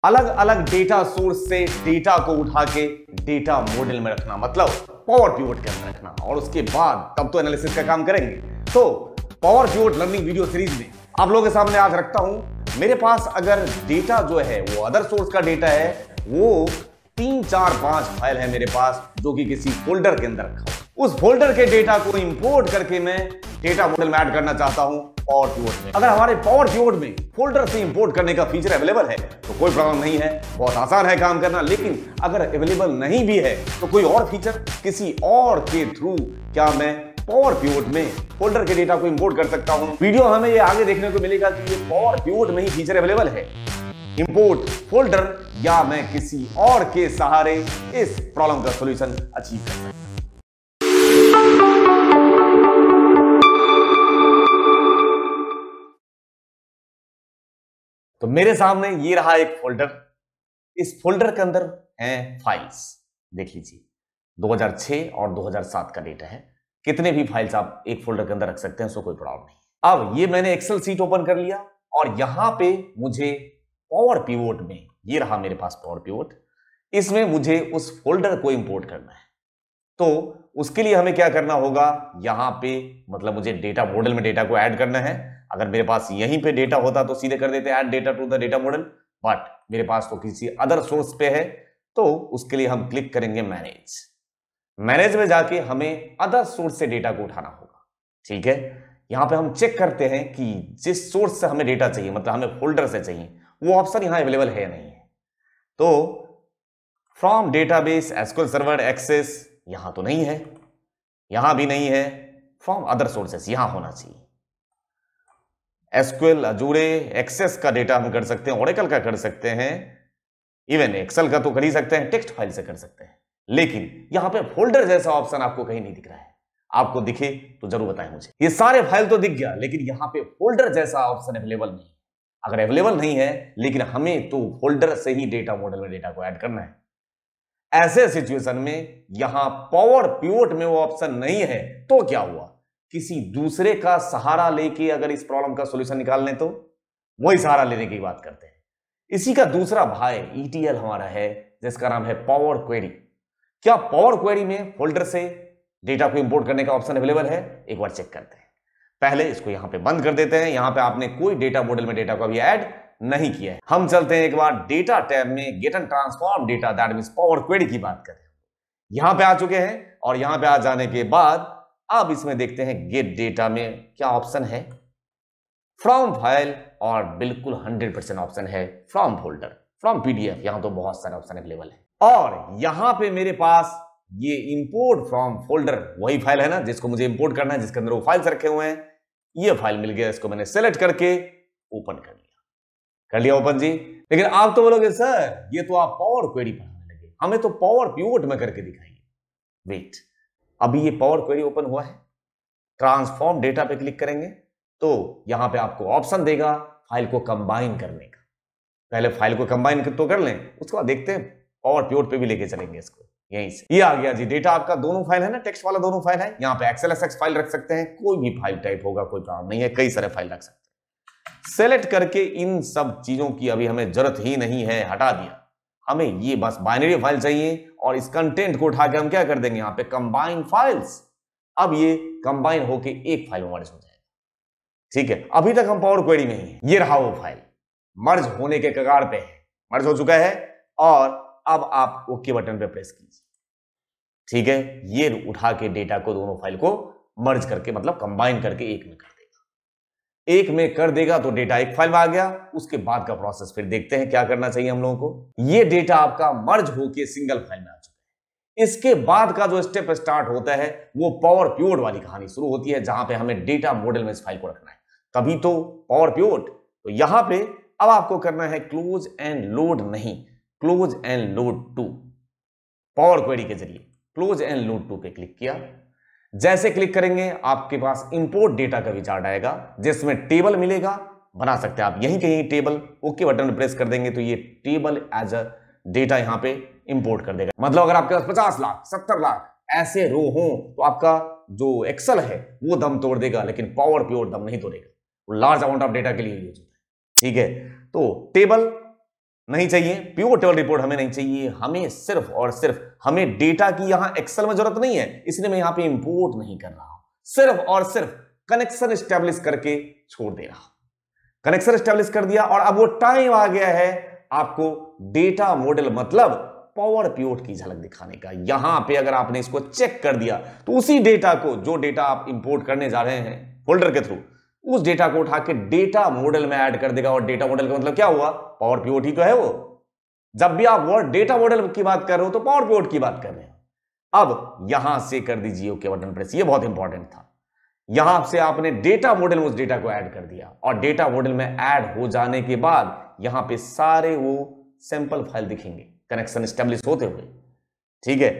अलग अलग data source से डेटा को उठा के डेटा मॉडल में रखना, मतलब पावर पिवट के अंदर रखना, और उसके बाद तब तो एनालिसिस का काम करेंगे। तो power pivot learning video series में आप लोगों के सामने आज रखता हूं। मेरे पास अगर डेटा जो है वो अदर सोर्स का डेटा है, वो 3 4 5 फाइल है मेरे पास जो कि किसी फोल्डर के अंदर रखा हो। उस फोल्डर के डेटा को इंपोर्ट करके मैं डेटा मॉडल में ऐड करना चाहता हूं पावर पिवट में। अगर हमारे पावर पिवट में फोल्डर से इंपोर्ट करने का फीचर अवेलेबल है तो कोई प्रॉब्लम नहीं है, बहुत आसान है काम करना। लेकिन अगर अवेलेबल नहीं भी है तो कोई और फीचर किसी और के थ्रू क्या मैं पावर पिवट में फोल्डर के डेटा को इंपोर्ट कर सकता हूं। वीडियो हमें ये आगे देखने को मिलेगा कि ये पावर पिवट में ही फीचर अवेलेबल है, इंपोर्ट फोल्डर, या मैं किसी और के सहारे इस प्रॉब्लम का सॉल्यूशन अचीव कर सकता हूं। तो मेरे सामने ये रहा एक फोल्डर। इस फोल्डर के अंदर हैं फाइल्स, देख लीजिए 2006 और 2007 का डेटा है। कितने भी फाइल्स आप एक फोल्डर के अंदर रख सकते हैं, सो कोई प्रॉब्लम नहीं। अब ये मैंने एक्सेल सीट ओपन कर लिया और यहां पे मुझे पावर पिवट में, ये रहा मेरे पास पावर पिवट, इसमें मुझे उस फोल्डर को इंपोर्ट करना है। तो उसके लिए हमें क्या करना होगा, यहां पे मतलब मुझे डेटा मॉडल में डेटा को ऐड करना है। अगर मेरे पास यहीं पे डेटा होता तो सीधे कर देते add data to the data model, but मेरे पास तो किसी अदर सोर्स पे है, तो उसके लिए हम क्लिक करेंगे मैनेज। मैनेज में जाके हमें अदर सोर्स से डेटा को उठाना होगा। ठीक है, यहां पे हम चेक करते हैं कि जिस सोर्स से हमें डेटा चाहिए, मतलब हमें फोल्डर से चाहिए, वो ऑप्शन यहां अवेलेबल है या नहीं है। तो from database SQL server access यहां तो नहीं है, यहां भी नहीं है। फ्रॉम अदर सोर्सेस यहां होना चाहिए। एसक्यूएल अजूरे एक्सेस का डेटा हम कर सकते हैं, ओरेकल का कर सकते हैं, इवन एक्सेल का तो कर ही सकते हैं, टेक्स्ट फाइल से कर सकते हैं। लेकिन यहां पे फोल्डर जैसा ऑप्शन आपको कहीं नहीं दिख रहा है। आपको दिखे तो जरूर बताएं मुझे। ये सारे फाइल तो दिख गया, लेकिन यहां पे फोल्डर जैसा ऑप्शन अवेलेबल नहीं है। अगर अवेलेबल नहीं है लेकिन हमें तो फोल्डर से ही डेटा मॉडल में डेटा को ऐड करना है, ऐसे सिचुएशन में यहां पावर पिवट में वो ऑप्शन नहीं है, तो क्या हुआ, किसी दूसरे का सहारा लेके अगर इस प्रॉब्लम का सॉल्यूशन निकालने, तो वही सहारा लेने की बात करते हैं। इसी का दूसरा भाई ईटीएल हमारा है, जिसका नाम है पावर क्वेरी। क्या पावर क्वेरी में फोल्डर से डेटा को इंपोर्ट करने का ऑप्शन अवेलेबल है? एक बार चेक करते हैं। पहले इसको यहां पे बंद कर देते हैं। यहां पे आपने कोई डेटा मॉडल में डेटा को अभी ऐड नहीं किया है। हम चलते हैं एक बार डेटा टैब में, get and transform data, that means power query की बात करें। यहां पे आ चुके हैं और यहां पे आ जाने के बाद अब इसमें देखते हैं गेट डेटा में क्या ऑप्शन है, फ्रॉम फाइल, और बिल्कुल 100% ऑप्शन है फ्रॉम फोल्डर, फ्रॉम पीडीएफ। यहां तो बहुत सारे ऑप्शन अवेलेबल है। और यहां पे मेरे पास ये इंपोर्ट फ्रॉम फोल्डर वही फाइल है ना जिसको मुझे इंपोर्ट करना है, जिसके अंदर वो फाइल्स रखे हुए हैं। ये फाइल मिल गया, इसको मैंने सेलेक्ट करके ओपन कर लिया ओपन जी। लेकिन आप तो बोलोगे सर ये तो आप पावर क्वेरी पढ़ाने लगे, हमें तो पावर पिवट में करके दिखाइए। वेट, अभी ये पावर क्वेरी ओपन हुआ है, ट्रांसफॉर्म डेटा पे क्लिक करेंगे तो यहां पे आपको ऑप्शन देगा फाइल को कंबाइन करने का। पहले फाइल को कंबाइन तो कर लें, उसके बाद देखते हैं पावर पिवट पे भी लेके चलेंगे इसको। यहीं से ये आ गया जी, डेटा आपका दोनों फाइल है ना, टेक्स्ट वाला दोनों फाइल है। यहां पे एक्सएलएसएक्स फाइल रख सकते हैं, कोई भी फाइल टाइप होगा, कोई प्रॉब्लम नहीं है, कई सारे फाइल रख सकते हैं। सेलेक्ट करके इन सब चीजों की अभी हमें जरूरत ही नहीं है, हटा दिया। हमें ये बस बाइनरी फाइल चाहिए और इस कंटेंट को उठा के हम क्या कर देंगे, यहां पे कंबाइन फाइल्स। अब ये कंबाइन होके एक फाइल में मर्ज हो जाएगा। ठीक है, अभी तक हम पावर क्वेरी में ही है। ये रहा वो फाइल, मर्ज होने के कगार पे है, मर्ज हो चुका है। और अब आप ओके बटन पे प्रेस कीजिए। ठीक है, ये उठा के डेटा को, दोनों फाइल को मर्ज करके, मतलब कंबाइन करके एक में कर देगा। एक में कर देगा तो डेटा एक फाइल में आ गया। उसके बाद का प्रोसेस फिर देखते हैं क्या करना चाहिए हम लोगों को। ये डेटा आपका मर्ज होके सिंगल फाइल में आ चुका है। इसके बाद का जो स्टेप स्टार्ट होता है वो पावर पिवट वाली कहानी शुरू होती है, जहां पे हमें डेटा मॉडल में इस फाइल को रखना है, तभी तो पावर पिवट। तो यहां पे अब आपको करना है क्लोज एंड लोड, नहीं close and load to. Power query के जरिए क्लोज एंड लोड टू पे क्लिक किया। जैसे क्लिक करेंगे आपके पास इंपोर्ट डेटा का विचार आएगा, जिसमें टेबल मिलेगा, बना सकते हैं आप यहीं कहीं टेबल। ओके बटन प्रेस कर देंगे तो ये टेबल एज अ डेटा यहां पे इंपोर्ट कर देगा। मतलब अगर आपके पास 50 लाख 70 लाख ऐसे रो हो तो आपका जो एक्सेल है वो दम तोड़ देगा, लेकिन पावर पिवट दम नहीं तोड़ेगा। वो लार्ज अमाउंट ऑफ डेटा के लिए यूज होता है। ठीक है, तो टेबल नहीं चाहिए, प्योर टेबल रिपोर्ट हमें नहीं चाहिए, हमें सिर्फ और सिर्फ हमें डेटा की यहां एक्सेल में जरूरत नहीं है, इसलिए मैं यहां पे इंपोर्ट नहीं कर रहा हूं, सिर्फ और सिर्फ कनेक्शन स्टैब्लिश करके छोड़ दे रहा हूं। कनेक्शन स्टैब्लिश कर दिया और अब वो टाइम आ गया है आपको डेटा मॉडल मतलब पावर पिवोट की झलक दिखाने का। यहां पे अगर आपने इसको चेक कर दिया तो उसी डेटा को, जो डेटा आप इंपोर्ट करने जा रहे हैं फोल्डर के थ्रू, उस डेटा को उठा के डेटा मॉडल में ऐड कर देगा। और डेटा मॉडल का मतलब क्या हुआ, पावर पिवोट ही तो है वो। जब भी आप वर्ड डेटा मॉडल की बात कर रहे हो तो पावर पिवोट की बात कर रहे हो। अब यहां से कर दीजिए ओके बटन प्रेस, ये बहुत इंपॉर्टेंट था। यहां से आपने डेटा मॉडल में उस डेटा को ऐड कर दिया और डेटा मॉडल में ऐड हो जाने के बाद यहां पे सारे वो सैंपल फाइल दिखेंगे कनेक्शन स्टैब्लिश होते हुए। ठीक है,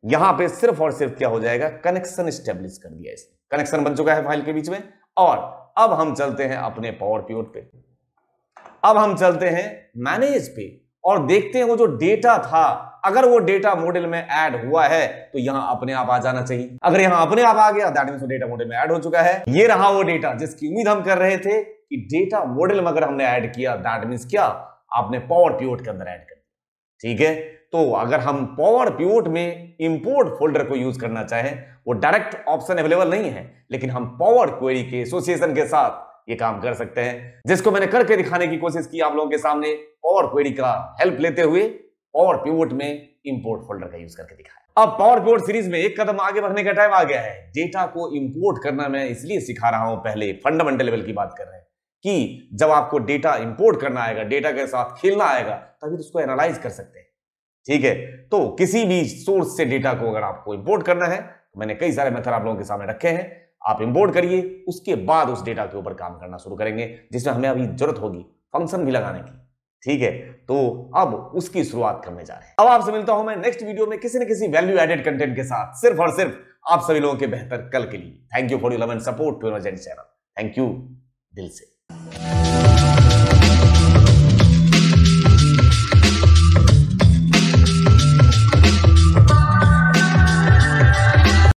यहां पे सिर्फ और सिर्फ क्या हो जाएगा, कनेक्शन स्टैब्लिश कर दिया, इसने कनेक्शन बन चुका है फाइल के बीच में। और अब हम चलते हैं अपने पावर पिवोट पे, अब हम चलते हैं मैनेज पे और देखते हैं वो जो डेटा था, अगर वो डेटा मॉडल में ऐड हुआ है तो यहां अपने आप आ जाना चाहिए। अगर यहां अपने आप आ गया दैट मींस वो डेटा मॉडल में ऐड हो चुका है। ये रहा वो डेटा जिसकी उम्मीद हम कर रहे थे कि डेटा मॉडल में अगर हमने ऐड किया दैट मींस क्या, आपने पावर पिवोट के अंदर ऐड कर दिया। ठीक है, तो अगर हम पावर पिवोट में इंपोर्ट फोल्डर को यूज करना चाहें, वो डायरेक्ट ऑप्शन अवेलेबल नहीं है, लेकिन हम पावर क्वेरी के एसोसिएशन के साथ ये काम कर सकते हैं, जिसको मैंने करके दिखाने की कोशिश की आप लोगों के सामने, पावर क्वेरी का हेल्प लेते हुए पावर पिवोट में इंपोर्ट फोल्डर का यूज करके दिखाया। अब पावर पिवोट सीरीज में एक कदम आगे बढ़ने का टाइम आ गया है। डेटा को इंपोर्ट करना मैं इसलिए सिखा रहा हूं, पहले फंडामेंटल लेवल की बात कर रहे हैं कि जब आपको डेटा इंपोर्ट करना आएगा, डेटा के साथ खेलना आएगा, तभी उसको एनालाइज कर सकते हैं। ठीक है, तो किसी भी सोर्स से डेटा को अगर आपको इंपोर्ट करना है, मैंने कई सारे मेथड आप लोगों के सामने रखे हैं, आप इंपोर्ट करिए, उसके बाद उस डेटा के ऊपर काम करना शुरू करेंगे, जिसमें हमें अभी जरूरत होगी फंक्शन भी लगाने की। ठीक है, तो अब उसकी शुरुआत करने जा रहे हैं। अब आपसे मिलता हूं मैं नेक्स्ट वीडियो में किसी न किसी वैल्यू एडेड कंटेंट के साथ, सिर्फ और सिर्फ आप सभी लोगों के बेहतर कल के लिए। Thank you for your love and support to innocent channel. Thank you दिल से।